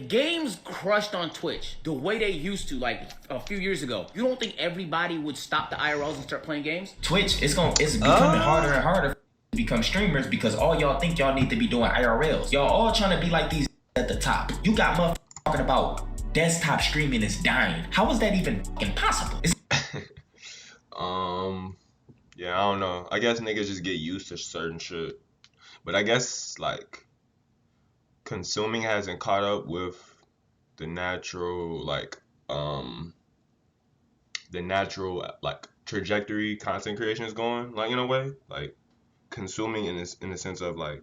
if games crushed on Twitch the way they used to, like a few years ago, you don't think everybody would stop the IRLs and start playing games? Twitch, it's becoming harder and harder to become streamers because all y'all think y'all need to be doing IRLs. Y'all all trying to be like these at the top. You got motherfuckers talking about desktop streaming is dying. How is that even possible? Yeah, I don't know. I guess niggas just get used to certain shit. But I guess, like, consuming hasn't caught up with the natural, like, trajectory content creation is going, like, in a way. Like, consuming in the sense of, like,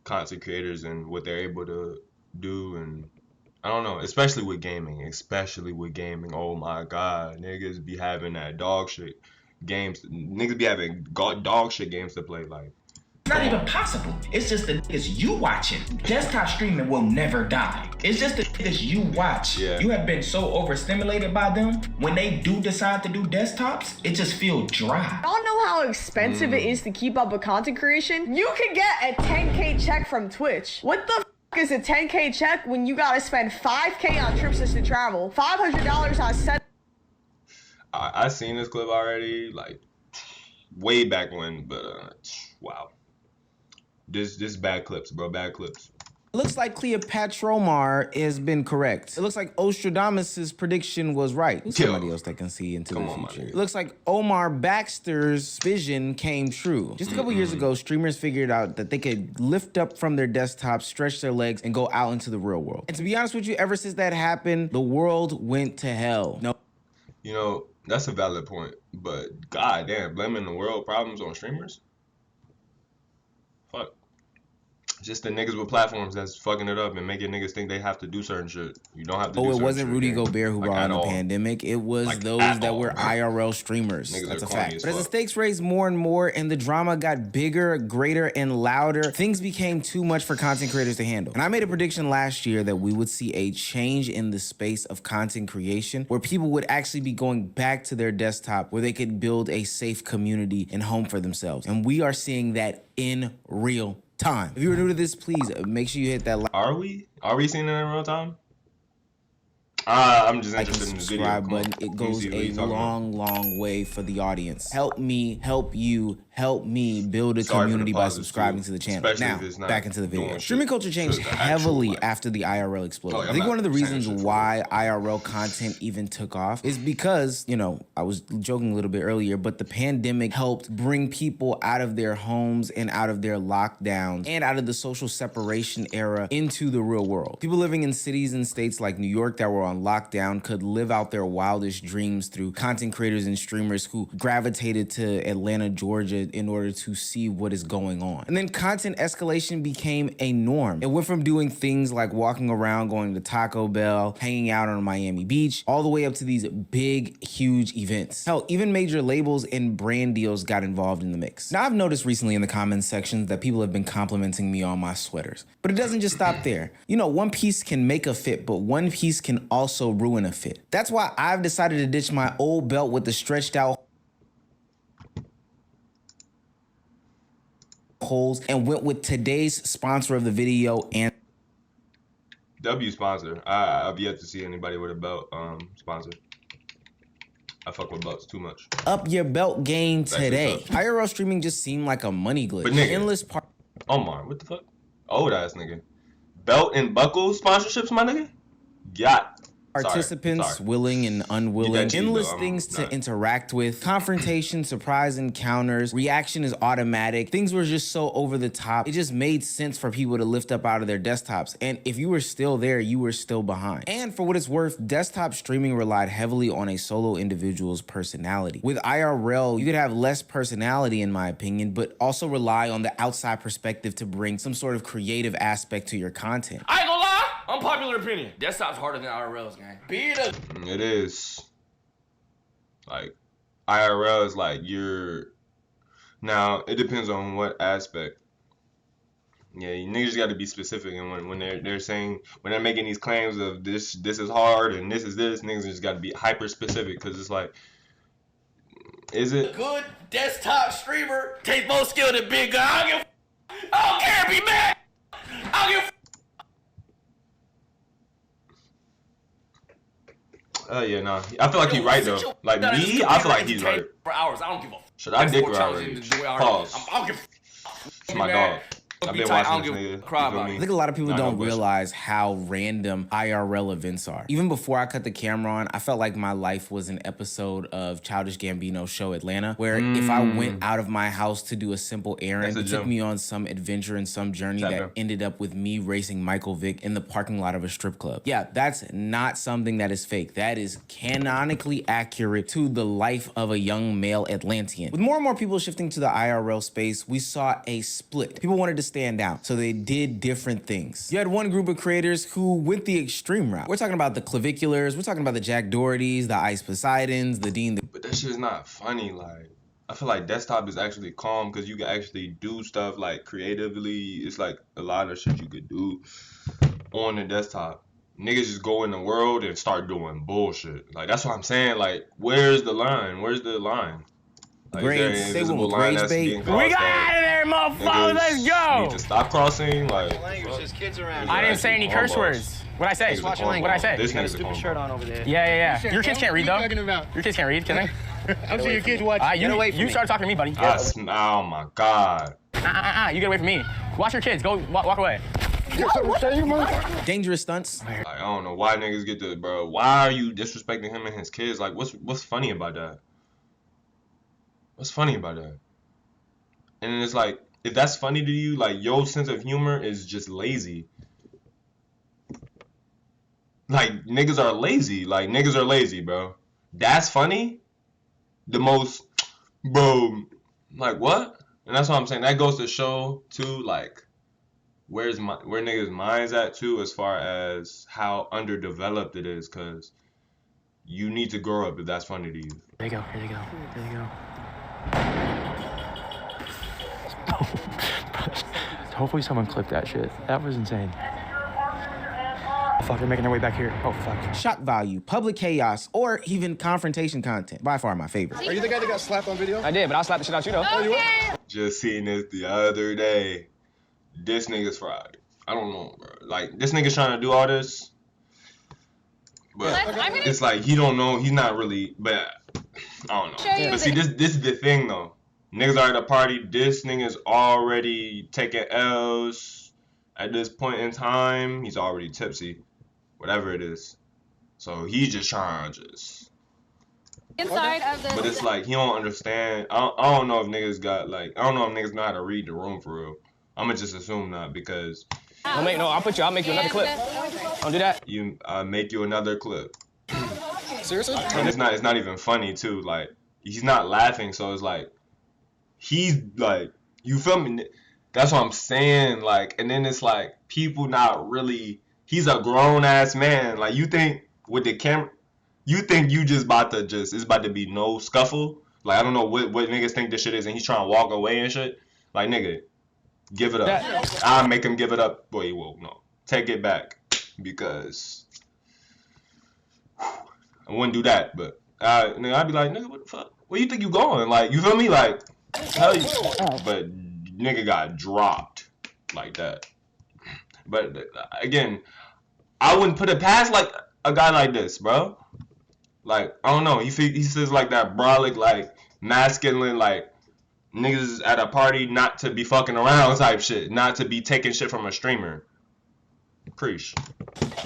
content creators and what they're able to do, and I don't know, especially with gaming. Oh my God, niggas be having that dog shit games. Niggas be having dog shit games to play. Like, it's not even possible. It's just the niggas you watching. Desktop streaming will never die. It's just the niggas you watch. Yeah. You have been so overstimulated by them. When they do decide to do desktops, it just feels dry. Y'all know how expensive it is to keep up with content creation? You can get a 10K check from Twitch. What the is a 10K check when you gotta spend 5K on trips just to travel, $500 on set? I seen this clip already, like way back when, but wow, this bad clips, bro, bad clips. It looks like Cleopatra Omar has been correct. It looks like Ostradamus's prediction was right. Who's somebody else that can see into the future? It looks like Omar Baxter's vision came true. Just a couple years ago, streamers figured out that they could lift up from their desktop, stretch their legs, and go out into the real world. And to be honest with you, ever since that happened, the world went to hell. No. You know, that's a valid point, but goddamn, blaming the world problems on streamers? Fuck. Just the niggas with platforms that's fucking it up and making niggas think they have to do certain shit. You don't have to do certain shit. Oh, it wasn't Rudy Gobert who brought on the pandemic. It was those that were IRL streamers. That's a fact. But as the stakes raised more and more and the drama got bigger, greater, and louder, things became too much for content creators to handle. And I made a prediction last year that we would see a change in the space of content creation where people would actually be going back to their desktop where they could build a safe community and home for themselves. And we are seeing that in real time. If you were new to this, please make sure you hit that like. Are we seeing it in real time? I'm just interested in the video. Subscribe button. It goes a long way for the audience. Help me, help you, help me build a community by subscribing to the channel. Now, back into the video. Streaming culture changed heavily after the IRL explosion. I think one of the reasons why IRL content even took off is because, you know, I was joking a little bit earlier, but the pandemic helped bring people out of their homes and out of their lockdowns and out of the social separation era into the real world. People living in cities and states like New York that were on lockdown could live out their wildest dreams through content creators and streamers who gravitated to Atlanta, Georgia in order to see what is going on. And then content escalation became a norm. It went from doing things like walking around, going to Taco Bell, hanging out on Miami Beach, all the way up to these big, huge events. Hell, even major labels and brand deals got involved in the mix. Now, I've noticed recently in the comments sections that people have been complimenting me on my sweaters, but it doesn't just stop there. You know, one piece can make a fit, but one piece can also ruin a fit. That's why I've decided to ditch my old belt with the stretched out holes and went with today's sponsor of the video and W sponsor. I've yet to see anybody with a belt sponsor. I fuck with belts too much. Up your belt game today. IRL streaming just seemed like a money glitch. But nigga, endless part. Omar, what the fuck? Old ass nigga. Belt and buckle sponsorships, my nigga? Got. Participants, willing and unwilling, endless things to interact with, confrontation, surprise encounters, reaction is automatic. Things were just so over the top. It just made sense for people to lift up out of their desktops. And if you were still there, you were still behind. And for what it's worth, desktop streaming relied heavily on a solo individual's personality. With IRL, you could have less personality in my opinion, but also rely on the outside perspective to bring some sort of creative aspect to your content. I ain't gonna lie, unpopular opinion. Desktop's harder than IRLs, gang. It is. Like, IRL is like now it depends on what aspect. Yeah, you niggas got to be specific, and when they're saying, when they're making these claims of this is hard and this is this, niggas just got to be hyper specific, because it's like, is it a good desktop streamer takes more skill than big guy? I don't care if he mad. I don't give Yeah, nah. I feel like he's right though. Like me, I feel like he's right. For hours, I don't give a. Should I dick already? Pause. I don't give It's my dog. I've been watching this nigga. I think a lot of people don't realize how random IRL events are. Even before I cut the camera on, I felt like my life was an episode of Childish Gambino's show Atlanta, where if I went out of my house to do a simple errand, it took me on some adventure and some journey that ended up with me racing Michael Vick in the parking lot of a strip club. Yeah, that's not something that is fake. That is canonically accurate to the life of a young male Atlantean. With more and more people shifting to the IRL space, we saw a split. People wanted to stand out, so they did different things. You had one group of creators who went the extreme route. We're talking about the Claviculars, we're talking about the Jack Dohertys, the Ice Poseidons, the Dean. But that shit's not funny. Like, I feel like desktop is actually calm because you can actually do stuff like creatively. It's like a lot of shit you could do on the desktop. Niggas just go in the world and start doing bullshit. Like, that's what I'm saying. Like, where's the line? Where's the line? Like, grades, they went with grades bait. We got out of there, motherfucker. Let's go. Need to stop crossing. Like, there's kids around. I didn't say any curse words. What'd I say? Watch your language. What'd I say? This nigga's Stupid shirt on over there. Yeah. Your kids can't read, though. Your kids can't read, can they? I'm sure your kids watch. You started talking to me, buddy. Oh, my God. You get away from me. Watch your kids. Go walk away. Dangerous stunts. Like, I don't know why niggas get this, bro. Why are you disrespecting him and his kids? Like, what's funny about that? What's funny about that? And then it's like, if that's funny to you, like, your sense of humor is just lazy. Like, niggas are lazy. Like, niggas are lazy, bro. That's funny? The most, bro, like, what? And that's what I'm saying. That goes to show, too, like, where niggas' minds at, too, as far as how underdeveloped it is, because you need to grow up if that's funny to you. There you go. Hopefully someone clipped that shit. That was insane. Fuck, they're making their way back here. Oh, fuck. Shock value, public chaos, or even confrontation content. By far my favorite. Are you the guy that got slapped on video? I did, but I'll slap the shit out you, though. Oh, you were? Just seen this the other day. This nigga's fried. I don't know, bro. Like, this nigga's trying to do all this. But it's like, he don't know. He's not really, but I don't know. But see, this is the thing, though. Niggas are at a party. This nigga's already taking L's at this point in time. He's already tipsy. Whatever it is. So he's just trying to just... Inside of the... But it's like, he don't understand. I don't know if niggas got, like... I don't know if niggas know how to read the room for real. I'm gonna just assume not, because... I'll make you another clip. Don't do that. I'll make you another clip. Seriously? And it's not even funny, too. Like, he's not laughing, so it's like... He's like... You feel me? That's what I'm saying. Like, and then it's like, people not really... He's a grown-ass man. Like, you think with the camera... You think you just about to it's about to be no scuffle? Like, I don't know what niggas think this shit is, and he's trying to walk away and shit. Like, nigga, give it up. I'll make him give it up. Boy, he won't. No. Take it back. Because... I wouldn't do that, but... nigga, I'd be like, nigga, what the fuck? Where you think you going? Like, you feel me? Like, tell you. But nigga got dropped like that. But, again... I wouldn't put it past, like, a guy like this, bro. Like, I don't know. He says, like, that brolic, like, masculine, like, niggas at a party not to be fucking around type shit. Not to be taking shit from a streamer. Preach.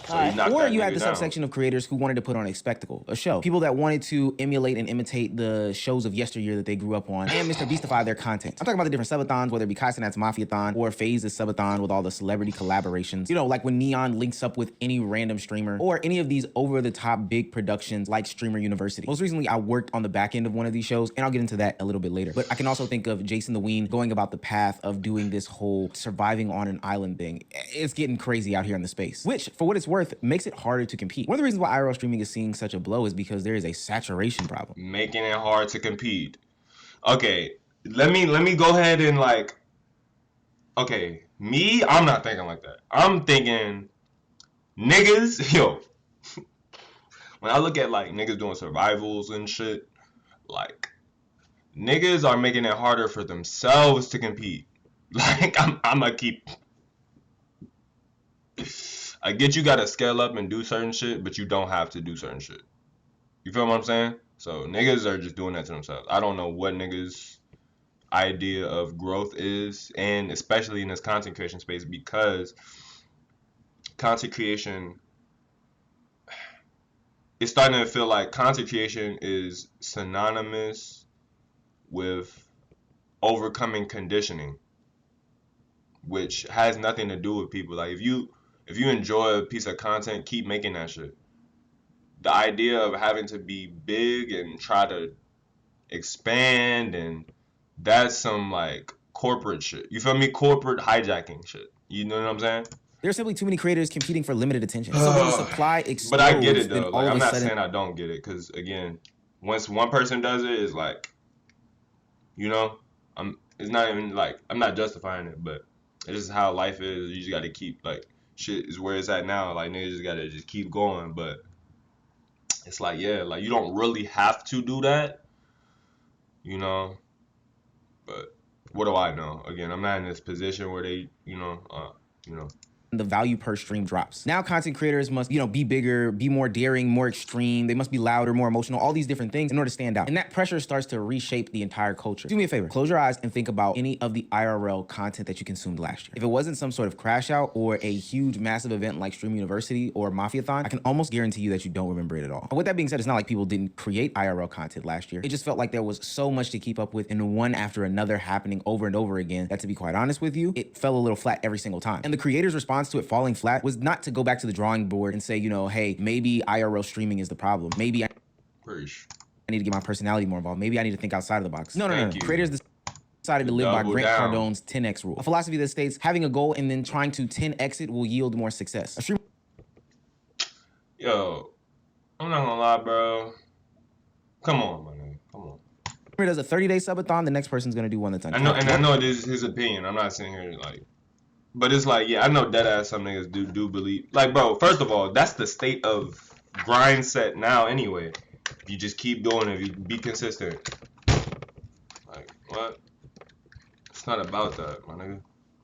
So or you had the subsection of creators who wanted to put on a spectacle, a show. People that wanted to emulate and imitate the shows of yesteryear that they grew up on and Mr. Beastify their content. I'm talking about the different subathons, whether it be Kaisenat's Mafiathon or FaZe's subathon with all the celebrity collaborations. You know, like when Neon links up with any random streamer or any of these over-the-top big productions like Streamer University. Most recently, I worked on the back end of one of these shows, and I'll get into that a little bit later. But I can also think of Jason the Ween going about the path of doing this whole surviving on an island thing. It's getting crazy out here in the space, which, for what it's worth, makes it harder to compete. One of the reasons why IRL streaming is seeing such a blow is because there is a saturation problem. Making it hard to compete. Okay, let me go ahead and like, okay, me, I'm not thinking like that. I'm thinking niggas, yo, when I look at like niggas doing survivals and shit, like niggas are making it harder for themselves to compete. Like, I'm gonna keep... I get you gotta scale up and do certain shit, but you don't have to do certain shit. You feel what I'm saying? So niggas are just doing that to themselves. I don't know what niggas' idea of growth is, and especially in this content creation space, because content creation, it's starting to feel like content creation is synonymous with overcoming conditioning, which has nothing to do with people. Like if you enjoy a piece of content, keep making that shit. The idea of having to be big and try to expand, and that's some like corporate shit. You feel me? Corporate hijacking shit. You know what I'm saying? There's simply too many creators competing for limited attention. So when the supply explodes, but I get it though. Like, I'm not saying I don't get it, because again, once one person does it, it's like, you know, it's not even like I'm not justifying it, but it's just how life is. You just got to keep, like, shit is where it's at now. Like niggas just got to just keep going. But it's like, yeah, like you don't really have to do that, you know. But what do I know? Again, I'm not in this position where they, you know. The value per stream drops. Now content creators must, be bigger, be more daring, more extreme. They must be louder, more emotional, all these different things in order to stand out. And that pressure starts to reshape the entire culture. Do me a favor, close your eyes and think about any of the IRL content that you consumed last year. If it wasn't some sort of crash out or a huge massive event like Stream University or Mafiathon, I can almost guarantee you that you don't remember it at all. And with that being said, it's not like people didn't create IRL content last year. It just felt like there was so much to keep up with, and one after another happening over and over again, that, to be quite honest with you, it fell a little flat every single time. And the creator's response to it falling flat was not to go back to the drawing board and say, hey, maybe IRL streaming is the problem. Maybe I need to get my personality more involved. Maybe I need to think outside of the box. No. Creators decided to live by Grant Cardone's 10x rule, a philosophy that states having a goal and then trying to 10x it will yield more success. Yo, I'm not gonna lie, bro. Come on, man. Come on. Does a 30-day subathon, the next person's gonna do one that's on. I know this is his opinion. I'm not sitting here like, but it's like, yeah, I know dead ass some niggas do believe. Like, bro, first of all, that's the state of grind set now anyway. If you just keep doing it, if you be consistent. Like, what? It's not about that, my nigga.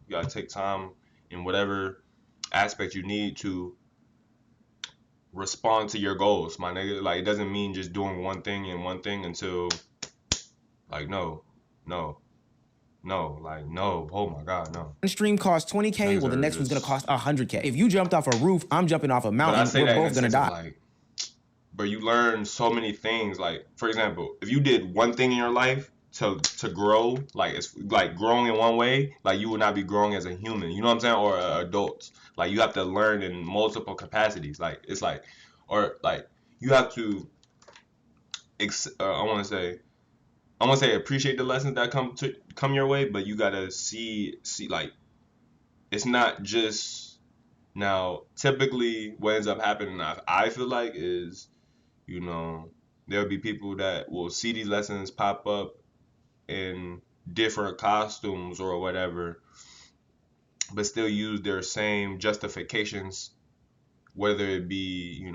You gotta take time in whatever aspect you need to respond to your goals, my nigga. Like, it doesn't mean just doing one thing until, like, no. Oh my God, no. One stream costs 20K, well, the next one's gonna cost 100K. If you jumped off a roof, I'm jumping off a mountain, we're both gonna die. Like, but you learn so many things. Like, for example, if you did one thing in your life to grow, like, it's like growing in one way, like, you would not be growing as a human, you know what I'm saying, or adults. Like, you have to learn in multiple capacities. Like, it's like, or like, you have to I want to say appreciate the lessons that come your way, but you gotta see like, it's not just, now typically what ends up happening, I feel like, is, there'll be people that will see these lessons pop up in different costumes or whatever, but still use their same justifications, whether it be,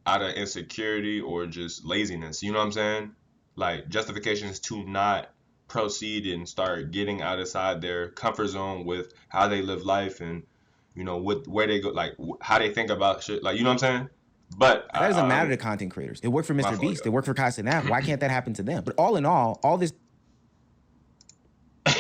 out of insecurity or just laziness, you know what I'm saying? Like, justifications to not proceed and start getting outside their comfort zone with how they live life and, where they go, like, how they think about shit. Like, you know what I'm saying? But that doesn't matter to content creators. They work for Mr. Beast. They work for Casanat. Why can't that happen to them? But all in all this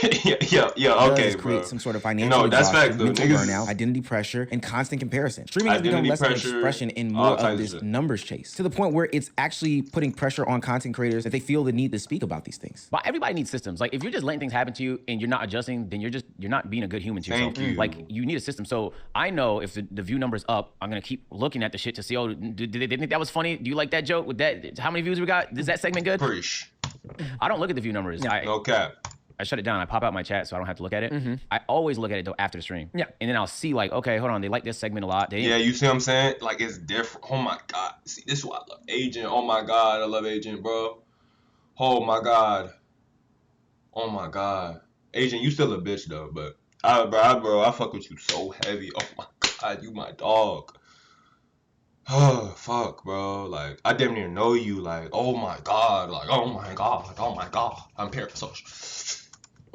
okay, create bro. some sort of financial exhaustion, mental burnout, identity pressure, and constant comparison. Streaming has become less of an expression and more of this numbers chase, to the point where it's actually putting pressure on content creators that they feel the need to speak about these things. But everybody needs systems. Like, if you're just letting things happen to you and you're not adjusting, then you're not being a good human to yourself. Thank you. Like, you need a system. So I know if the view number's up, I'm gonna keep looking at the shit to see, oh, did they think that was funny? Do you like that joke? With that, how many views we got? Is that segment good? Preach. I don't look at the view numbers. No cap. I shut it down. I pop out my chat so I don't have to look at it. Mm-hmm. I always look at it though after the stream. Yeah. And then I'll see, like, okay, hold on, they like this segment a lot. Yeah, you see what I'm saying? Like, it's different. Oh my God. See, this is why I love Agent. Oh my God, I love Agent, bro. Oh my God. Oh my God. Agent, you still a bitch though, but bro, I fuck with you so heavy. Oh my God, you my dog. Oh, fuck, bro. Like, I damn near know you. Like, oh my God. Like, oh my God. Oh my God. I'm parasocial.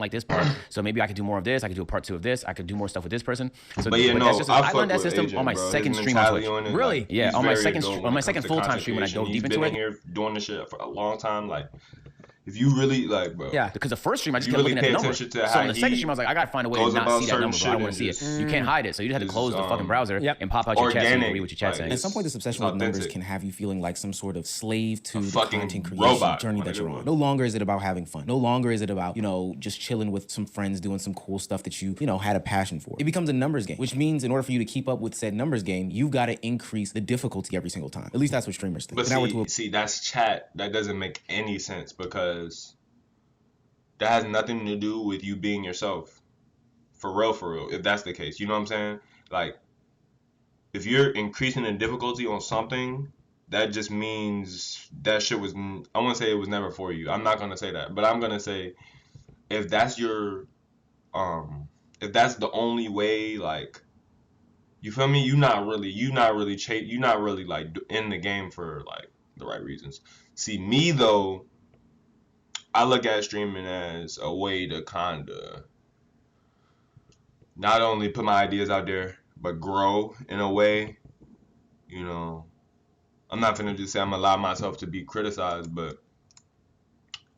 like this part. So maybe I could do more of this. I could do a part 2 of this. I could do more stuff with this person. So but yeah, no, that's just, I learned that with system Agent, on my bro. second His stream on Twitch. mentality on it, Really? like, Yeah, he's on my very second dope when it second comes to full-time stream when I dove concentration. deep into He's it. been in here doing this shit for a long time. Like, if you really like, bro. Yeah, because the first stream I just You kept really looking at the pay numbers. attention to So how in the second he stream I was like, I gotta find a way to goes not about see that certain number, but I don't shit want to see and it. just- You can't hide it, so you just had to It's, close the fucking browser and pop out your chat so you can read what your chat's Organic, saying. At some point, this obsession with numbers authentic. can have you feeling like some sort of slave to the fucking content creation robot, journey my that you're nigga. on. No longer is it about having fun. No longer is it about, you know, just chilling with some friends doing some cool stuff that you know, had a passion for. It becomes a numbers game, which means in order for you to keep up with said numbers game, you've got to increase the difficulty every single time. At least that's what streamers think. But see, that's chat. That doesn't make any sense because that has nothing to do with you being yourself. For real, if that's the case. You know what I'm saying? Like, if you're increasing the difficulty on something, that just means that shit was, I wouldn't say it was never for you. I'm not going to say that. But I'm going to say, if that's your, if that's the only way, like, you feel me? You're not really like in the game for like the right reasons. See, me though, I look at streaming as a way to kinda not only put my ideas out there, but grow in a way. You know, I'm not finna just say I'm gonna allow myself to be criticized, but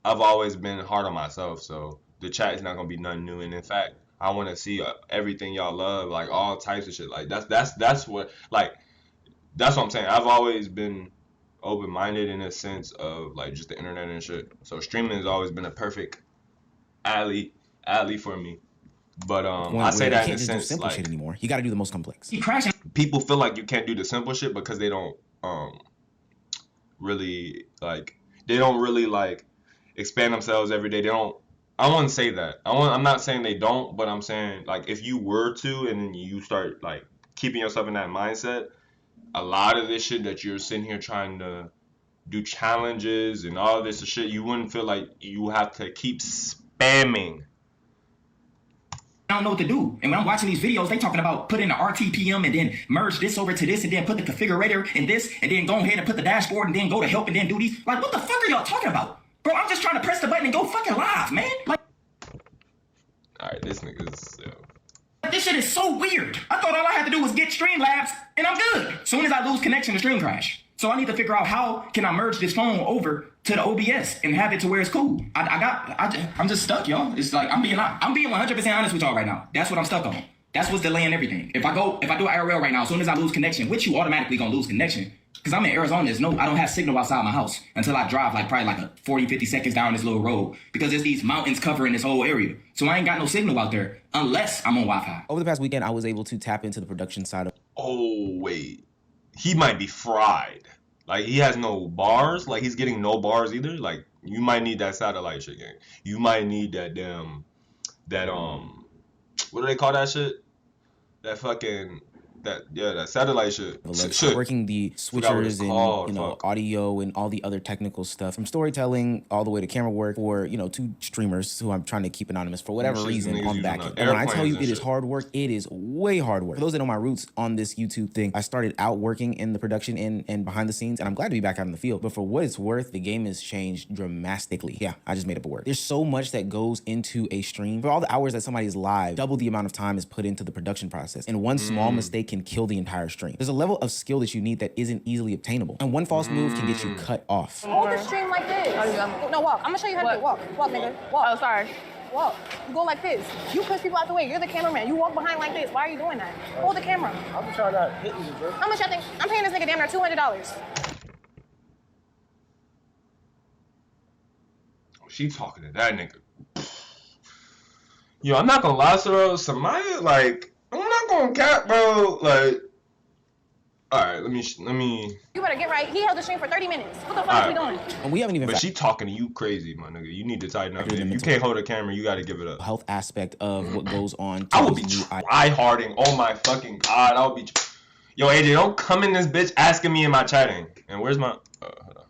I've always been hard on myself, so the chat is not gonna be nothing new. And in fact, I want to see everything y'all love, like all types of shit. Like that's what I'm saying. I've always been open-minded in a sense of like just the internet and shit. So streaming has always been a perfect alley for me. But I say that in a sense, you can't just do simple shit anymore. You got to do the most complex. People feel like you can't do the simple shit because they don't really expand themselves every day. I wouldn't say that. I'm not saying they don't, but I'm saying like if you were to and you start like keeping yourself in that mindset, a lot of this shit that you're sitting here trying to do challenges and all this shit, you wouldn't feel like you have to keep spamming. I don't know what to do. And when I'm watching these videos, they talking about put in the RTPM and then merge this over to this and then put the configurator in this and then go ahead and put the dashboard and then go to help and then do these. Like, what the fuck are y'all talking about? Bro, I'm just trying to press the button and go fucking live, man. Like, alright, this nigga's this shit is so weird. I thought all I had to do was get Streamlabs and I'm good. Soon as I lose connection, the stream crash. So I need to figure out how can I merge this phone over to the OBS and have it to where it's cool. I'm just stuck, y'all. It's like I'm being 100% honest with y'all right now. That's what I'm stuck on. That's what's delaying everything. If I do IRL right now, as soon as I lose connection, which you automatically gonna lose connection. Because I'm in Arizona, I don't have signal outside my house until I drive like probably like a 40, 50 seconds down this little road because there's these mountains covering this whole area. So I ain't got no signal out there unless I'm on Wi-Fi. Over the past weekend, I was able to tap into the production side of. Oh, wait. He might be fried. Like, he has no bars. Like, he's getting no bars either. Like, you might need that satellite shit, gang. You might need that what do they call that shit? That fucking... that satellite shit. Working the switchers and audio and all the other technical stuff from storytelling all the way to camera work for two streamers who I'm trying to keep anonymous for whatever reason on back end. And when I tell you it is hard work, it is way hard work. For those that know my roots on this YouTube thing, I started out working in the production and behind the scenes, and I'm glad to be back out in the field. But for what it's worth, the game has changed dramatically. Yeah, I just made up a word. There's so much that goes into a stream. For all the hours that somebody's live, double the amount of time is put into the production process. And one small mistake can kill the entire stream. There's a level of skill that you need that isn't easily obtainable. And one false move can get you cut off. Hold the stream like this. No, walk. I'm gonna show you how to do it. Walk, nigga. Walk. Oh, sorry. Walk. You go like this. You push people out the way. You're the cameraman. You walk behind like this. Why are you doing that? Hold the camera. I'm just trying to hit you, bro. How much I think? I'm paying this nigga damn near $200. She talking to that nigga. Yo, I'm not gonna lie, bro. Samaya, like, I'm not gonna cap, bro. Like, all right, let me. You better get right. He held the stream for 30 minutes. What the fuck are we doing? And we haven't even. But she talking to you crazy, my nigga. You need to tighten up. If you can't hold a camera, you got to give it up. Health aspect of what goes on. I would be try-harding. Oh my fucking god, I would be. Yo, AJ, don't come in this bitch asking me in my chatting. And where's my? Hold on.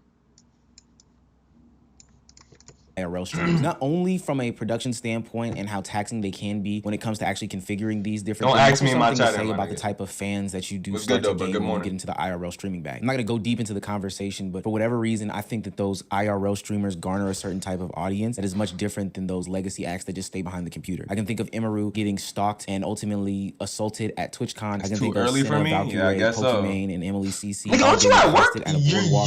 IRL streams, not only from a production standpoint and how taxing they can be when it comes to actually configuring these different Don't things. ask me in my chat, Say about the type of fans that you do What's start good, to though, gain good when you get into the IRL streaming bag. I'm not gonna go deep into the conversation, but for whatever reason, I think that those IRL streamers garner a certain type of audience that is much different than those legacy acts that just stay behind the computer. I can think of Emeru getting stalked and ultimately assaulted at TwitchCon. I can think of Senna, Valkyrie, Pokimane, and Emily CC. Nigga, aren't you at work?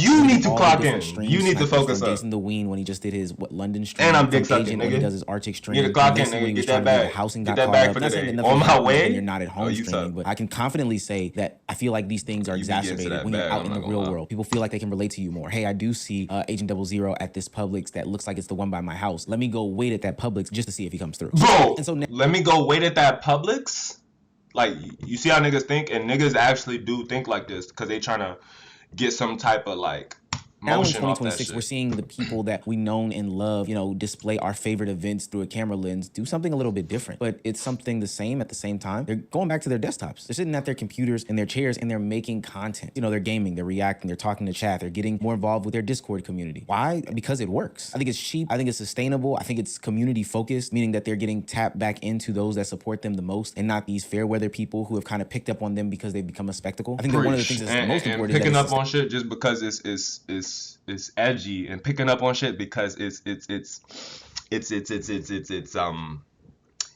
You need to clock in. You need to focus up. Jason the Ween when he just did his London stream. And I'm dick sucking, when he nigga. does his Arctic stream. You need to clock in, nigga. Get that bag. Housing Get got that bag caught for up. today. On my way. When you're not at home streaming, but I can confidently say that I feel like these things are exacerbated when you're out in the real world. People feel like they can relate to you more. Hey, I do see Agent 00 at this Publix that looks like it's the one by my house. Let me go wait at that Publix just to see if he comes through. Bro, and so let me go wait at that Publix? Like, you see how niggas think? And niggas actually do think like this because they trying to get some type of, like, now in 2026, we're seeing the people that we known and love, display our favorite events through a camera lens, do something a little bit different, but it's something the same at the same time. They're going back to their desktops. They're sitting at their computers and their chairs and they're making content. They're gaming, they're reacting, they're talking to chat, they're getting more involved with their Discord community. Why? Because it works. I think it's cheap. I think it's sustainable. I think it's community focused, meaning that they're getting tapped back into those that support them the most and not these fair weather people who have kind of picked up on them because they've become a spectacle. I think that one of the things that's the most important is picking up on shit just because it's edgy and picking up on shit because it's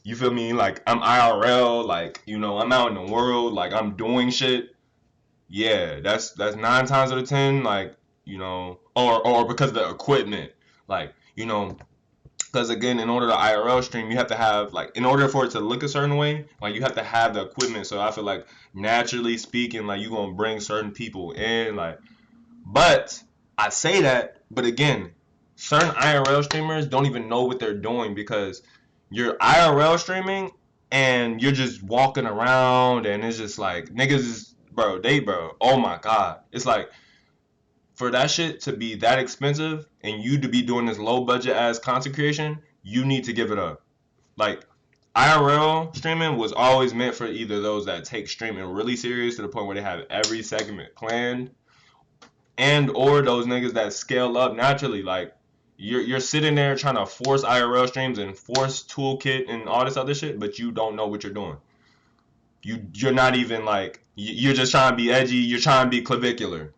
you feel me, like I'm IRL, like I'm out in the world, like I'm doing shit. Yeah, that's 9 times out of 10, like or because of the equipment, like because again, in order to IRL stream, you have to have, like, in order for it to look a certain way, like, you have to have the equipment. So I feel like naturally speaking, like, you're gonna bring certain people in, like, but I say that, but again, certain IRL streamers don't even know what they're doing because you're IRL streaming and you're just walking around and it's just like niggas is bro, oh my god. It's like for that shit to be that expensive and you to be doing this low budget ass content creation, you need to give it up. Like IRL streaming was always meant for either those that take streaming really serious to the point where they have every segment planned, and or those niggas that scale up naturally. Like you're sitting there trying to force IRL streams and force toolkit and all this other shit, but you don't know what you're doing. You're not even like, you're just trying to be edgy. You're trying to be clavicular.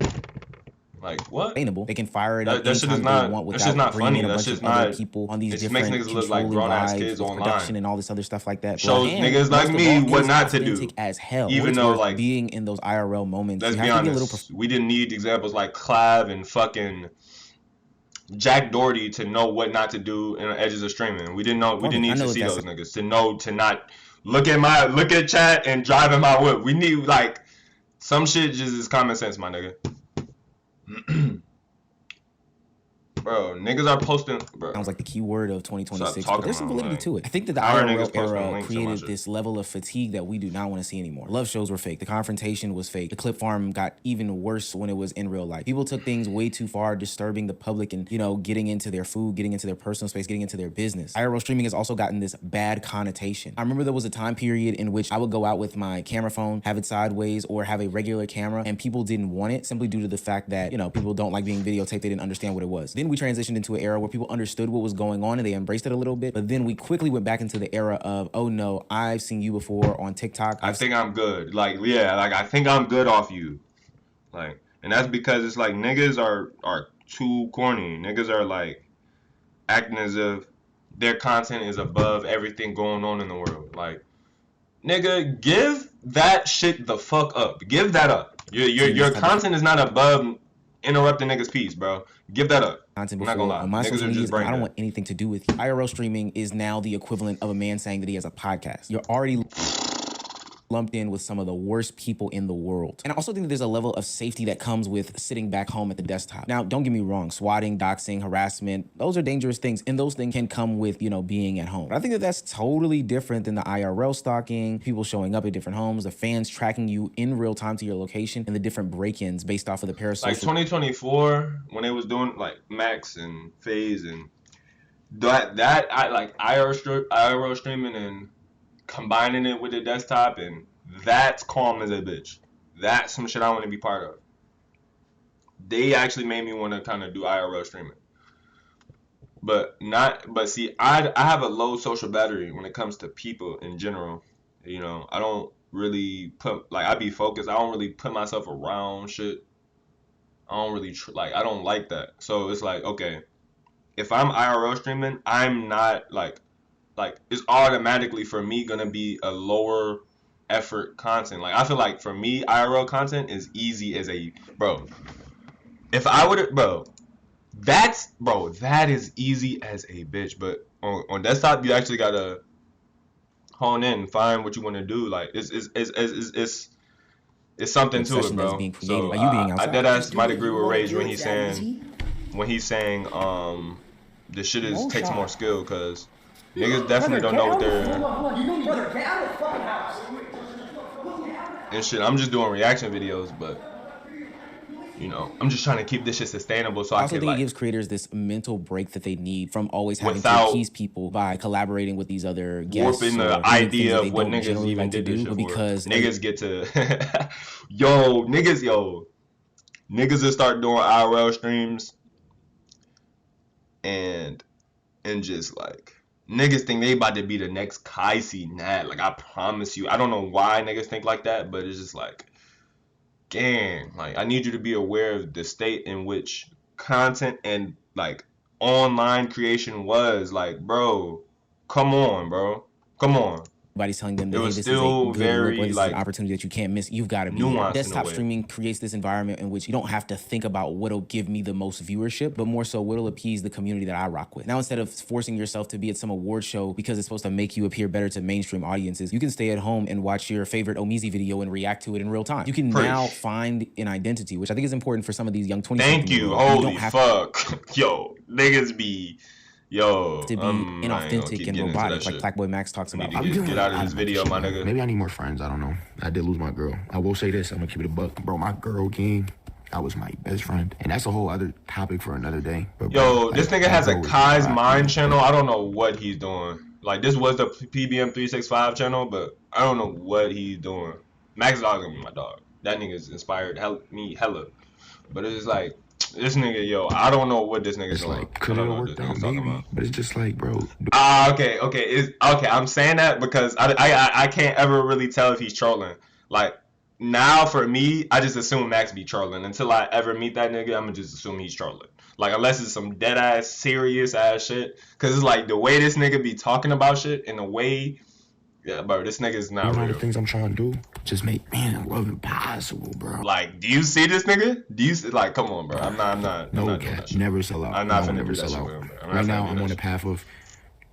Like what? They can fire it up that shit is not. That's just not funny. That's just not. People on these it different makes niggas look like grown ass kids online. Production and all this other stuff like that. Shows niggas like me what not to do. As hell. Even though like being in those IRL moments. Let's be honest. We didn't need examples like Clav and fucking Jack Doherty to know what not to do in the edges of streaming. We didn't know. We didn't need to see those niggas to know to not look at chat and drive in my whip. We need like some shit just is common sense, my nigga. Bro, niggas are posting. Bro. Sounds like the key word of 2026, but there's some validity to it. I think that the IRL era created this level of fatigue that we do not want to see anymore. Love shows were fake. The confrontation was fake. The clip farm got even worse when it was in real life. People took things way too far, disturbing the public and, getting into their food, getting into their personal space, getting into their business. IRL streaming has also gotten this bad connotation. I remember there was a time period in which I would go out with my camera phone, have it sideways, or have a regular camera, and people didn't want it simply due to the fact that, people don't like being videotaped. They didn't understand what it was. Then we transitioned into an era where people understood what was going on and they embraced it a little bit, but then we quickly went back into the era of, oh no, I've seen you before on TikTok. I think I'm good. Like, yeah, like I think I'm good off you. Like, and that's because it's like niggas are too corny. Niggas are like acting as if their content is above everything going on in the world. Like, nigga, give that shit the fuck up. Give that up. Your content is not above interrupting niggas' peace, bro. Give that up. Content before, I'm not gonna lie. On my social media, I don't want anything to do with you. IRL streaming is now the equivalent of a man saying that he has a podcast. You're already lumped in with some of the worst people in the world. And I also think that there's a level of safety that comes with sitting back home at the desktop. Now, don't get me wrong, swatting, doxing, harassment, those are dangerous things, and those things can come with, being at home. But I think that that's totally different than the IRL stalking, people showing up at different homes, the fans tracking you in real time to your location, and the different break-ins based off of the parasocial. Like 2024, when they was doing like Max and FaZe and I like IRL streaming and combining it with the desktop, and that's calm as a bitch. That's some shit I want to be part of. They actually made me want to kind of do IRL streaming. But see, I have a low social battery when it comes to people in general. You know, I don't really put, like, I be focused. I don't really put myself around shit. I don't really I don't like that. So it's like, okay, if I'm IRL streaming, I'm not like it's automatically for me gonna be a lower effort content. Like, I feel like for me, IRL content is easy as a bro. If I would, that is easy as a bitch. But on desktop, you actually gotta hone in and find what you want to do. Like, it's something to it, bro. Being created So by you being I deadass might agree with Rage when he's saying the shit takes more skill, because niggas definitely don't know what they're and shit. I'm just doing reaction videos, but you know, I'm just trying to keep this shit sustainable, so I also can, think like, it gives creators this mental break that they need from always having without to appease people by collaborating with these other guests. Warping the idea of what niggas even did this shit for. Because niggas get to niggas will start doing IRL streams and just like, niggas think they about to be the next Kaisi Nat. Like, I promise you, I don't know why niggas think like that, but it's just like, gang, like, I need you to be aware of the state in which content and like online creation was. Like, bro, come on, come on. Everybody's telling them that, it hey, was this still is a good very, look, or this like, is an opportunity that you can't miss. You've got to be nuanced. Desktop streaming creates this environment in which you don't have to think about what'll give me the most viewership, but more so what'll appease the community that I rock with. Now, instead of forcing yourself to be at some award show because it's supposed to make you appear better to mainstream audiences, you can stay at home and watch your favorite Omizi video and react to it in real time. You can now find an identity, which I think is important for some of these young 20-something. Thank you. Holy fuck. Yo, niggas be... Yo, to be inauthentic and robotic, like Black Boy Max talks about. Get out of this video, my nigga. Maybe I need more friends. I don't know. I did lose my girl. I will say this. I'm gonna keep it a buck, bro. My girl gang, that was my best friend, and that's a whole other topic for another day. But yo, this nigga has a Kai's Mind channel. I don't know what he's doing. Like, this was the PBM 365 channel, but I don't know what he's doing. Max Dog's gonna be my dog. That nigga's inspired me hella. But it's like, this nigga, yo, I don't know what this nigga's doing. Like, could it have worked out, maybe? But it's just like, bro. Okay. I'm saying that because I can't ever really tell if he's trolling. Like, now for me, I just assume Max be trolling. Until I ever meet that nigga, I'm gonna just assume he's trolling. Like, unless it's some dead ass, serious ass shit. Cause it's like the way this nigga be talking about shit and the way. Yeah, bro, this nigga's not real. The things I'm trying to do, just make love impossible, bro. Like, do you see this nigga? Do you see, like, come on, bro? I'm not. No cap, never sell out. I'm not finna never sell out. Right now, I'm on the path of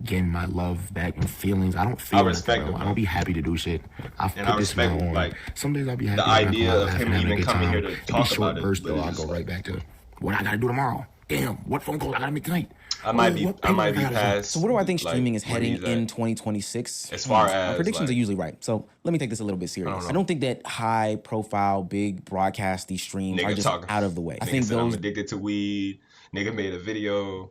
getting my love back and feelings. I don't feel. I respect him. I'll be happy to do shit. I respect him. Like, some days I'll be happy. The idea of him even coming here to talk about it. Burst though, I'll go right back to what I gotta do tomorrow. Damn, what phone call I gotta make tonight? I might be past. So where do I think streaming is heading in 2026? As far as my predictions are usually right. So let me take this a little bit serious. I don't think that high profile, big broadcasty streams are just out of the way. I think those. I'm addicted to weed. Nigga made a video.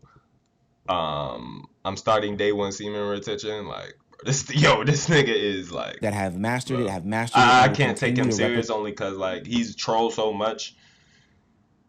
I'm starting day one semen retention. Like, this nigga is like that have mastered it. I can't take him serious only because like he's trolled so much.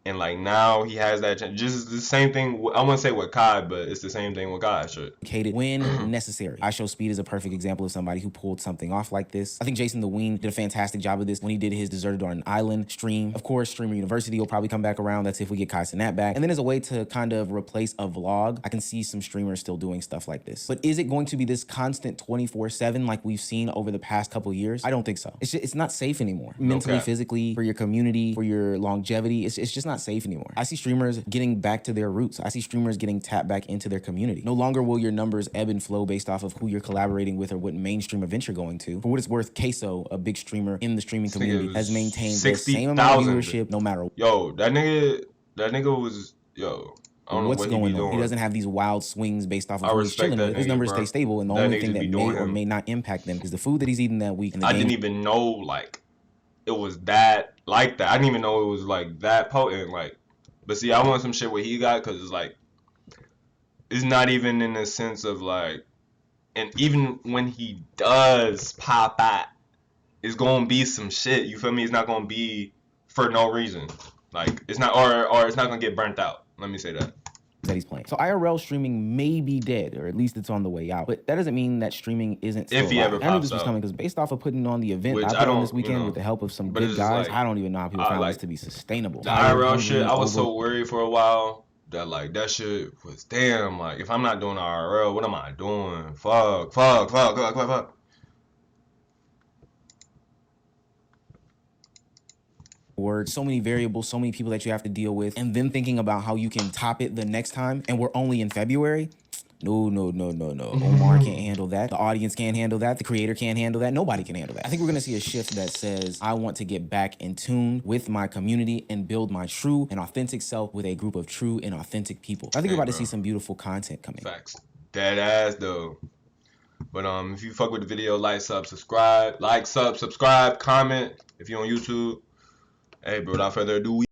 And like now he has that just the same thing. I wouldn't say with Kai, but it's the same thing with Kai. Shit. When necessary. I Show Speed is a perfect example of somebody who pulled something off like this. I think Jason the Ween did a fantastic job of this when he did his Deserted on an Island stream. Of course, Streamer University will probably come back around. That's if we get Kai Cenat back. And then as a way to kind of replace a vlog, I can see some streamers still doing stuff like this. But is it going to be this constant 24/7 like we've seen over the past couple years? I don't think so. It's not safe anymore. Mentally, physically, for your community, for your longevity. It's just not safe anymore. I see streamers getting back to their roots. I see streamers getting tapped back into their community. No longer will your numbers ebb and flow based off of who you're collaborating with or what mainstream event you're going to. For what it's worth, Queso, a big streamer in the streaming community, has maintained the same amount of viewership no matter what. Yo, that nigga was, yo, I don't know what going on. He doesn't have these wild swings based off of who he's chilling with. His numbers stay stable, and the only thing that may or may not impact them is the food that he's eating that week. I didn't even know like it was that like that. I didn't even know it was like that potent. Like, but see, I want some shit where he got, because it's like it's not even in the sense of like, and even when he does pop out, it's gonna be some shit. You feel me? It's not gonna be for no reason. Like, it's not, or it's not gonna get burnt out. Let me say that. that he's playing. So IRL streaming may be dead, or at least it's on the way out. But that doesn't mean that streaming isn't still alive. I knew this was coming because based off of putting on the event I put on this weekend with the help of some good guys, I don't even know how people found this to be sustainable. The IRL shit, I was so worried for a while that like that shit was damn, like if I'm not doing IRL, what am I doing? Fuck. So many variables, so many people that you have to deal with, and then thinking about how you can top it the next time, and we're only in February. No. Omar can't handle that. The audience can't handle that. The creator can't handle that. Nobody can handle that. I think we're gonna see a shift that says, I want to get back in tune with my community and build my true and authentic self with a group of true and authentic people. I think we're about to see some beautiful content coming. Facts. Dead ass though. But if you fuck with the video, like, sub, subscribe, comment if you're on YouTube. Hey, bro, without further ado,